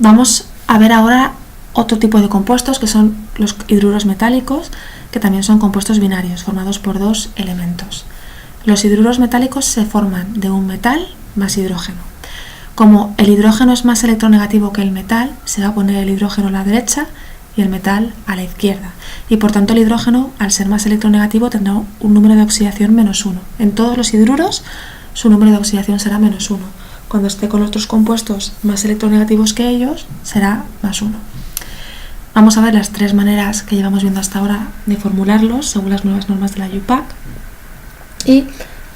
Vamos a ver ahora otro tipo de compuestos que son los hidruros metálicos, que también son compuestos binarios formados por dos elementos. Los hidruros metálicos se forman de un metal más hidrógeno. Como el hidrógeno es más electronegativo que el metal, se va a poner el hidrógeno a la derecha y el metal a la izquierda. Y por tanto el hidrógeno, al ser más electronegativo, tendrá un número de oxidación -1. En todos los hidruros su número de oxidación será -1. Cuando esté con otros compuestos más electronegativos que ellos, será +1. Vamos a ver las tres maneras que llevamos viendo hasta ahora de formularlos según las nuevas normas de la UPAC. Y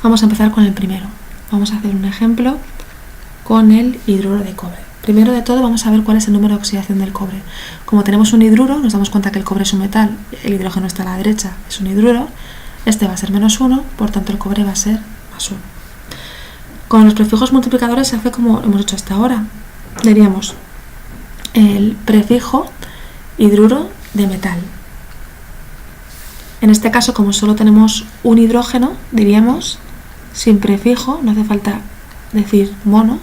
vamos a empezar con el primero. Vamos a hacer un ejemplo con el hidruro de cobre. Primero de todo vamos a ver cuál es el número de oxidación del cobre. Como tenemos un hidruro, nos damos cuenta que el cobre es un metal, el hidrógeno está a la derecha, es un hidruro, este va a ser -1, por tanto el cobre va a ser +1. Con los prefijos multiplicadores se hace como hemos hecho hasta ahora. Diríamos el prefijo hidruro de metal. En este caso, como solo tenemos un hidrógeno, diríamos sin prefijo, no hace falta decir mono,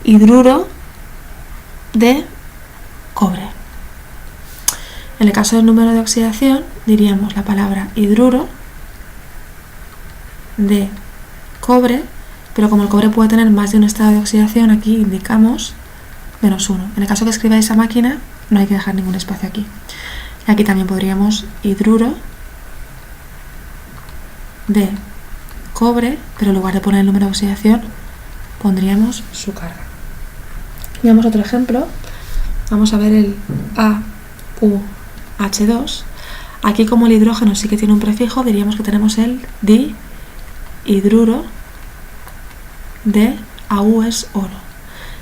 hidruro de cobre. En el caso del número de oxidación, diríamos la palabra hidruro de cobre, pero como el cobre puede tener más de un estado de oxidación, aquí indicamos -1. En el caso que escribáis a máquina, no hay que dejar ningún espacio aquí. Y aquí también podríamos hidruro de cobre, pero en lugar de poner el número de oxidación, pondríamos su carga. Veamos otro ejemplo. Vamos a ver el AuH2. Aquí, como el hidrógeno sí que tiene un prefijo, diríamos que tenemos el dihidruro de Au es oro.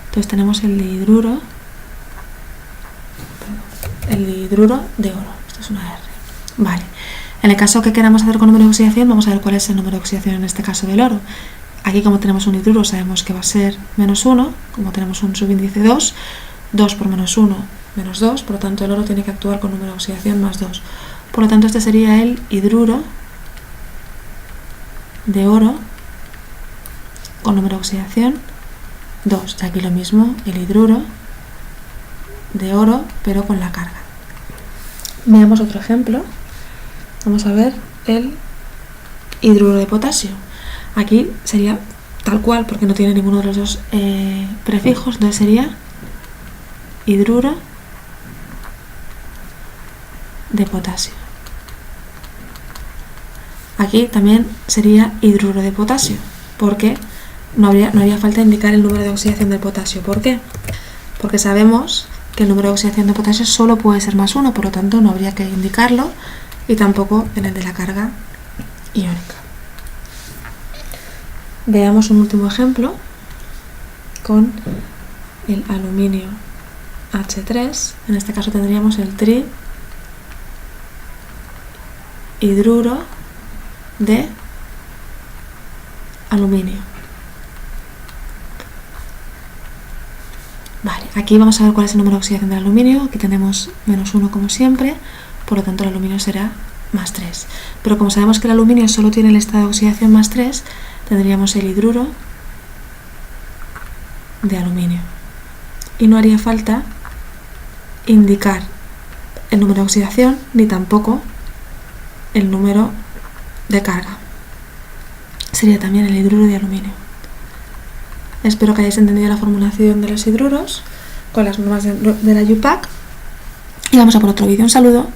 Entonces tenemos el dihidruro de oro. Esto es una R. Vale. En el caso que queramos hacer con número de oxidación, vamos a ver cuál es el número de oxidación en este caso del oro. Aquí, como tenemos un hidruro, sabemos que va a ser -1, como tenemos un subíndice 2, 2 por -1, -2, por lo tanto el oro tiene que actuar con número de oxidación +2. Por lo tanto, este sería el hidruro de oro con número de oxidación 2. Y aquí lo mismo, el hidruro de oro, pero con la carga. Veamos otro ejemplo. Vamos a ver el hidruro de potasio. Aquí sería tal cual, porque no tiene ninguno de los dos prefijos, entonces sería hidruro de potasio. Aquí también sería hidruro de potasio, porque no haría falta indicar el número de oxidación del potasio. ¿Por qué? Porque sabemos que el número de oxidación de potasio solo puede ser +1, por lo tanto no habría que indicarlo, y tampoco en el de la carga iónica. Veamos un último ejemplo con el aluminio H3. En este caso tendríamos el trihidruro de aluminio. Vale, aquí vamos a ver cuál es el número de oxidación del aluminio. Aquí tenemos -1 como siempre, por lo tanto el aluminio será +3. Pero como sabemos que el aluminio solo tiene el estado de oxidación +3, tendríamos el hidruro de aluminio. Y no haría falta indicar el número de oxidación ni tampoco el número de carga. Sería también el hidruro de aluminio. Espero que hayáis entendido la formulación de los hidruros con las normas de la UPAC. Y vamos a por otro vídeo. Un saludo.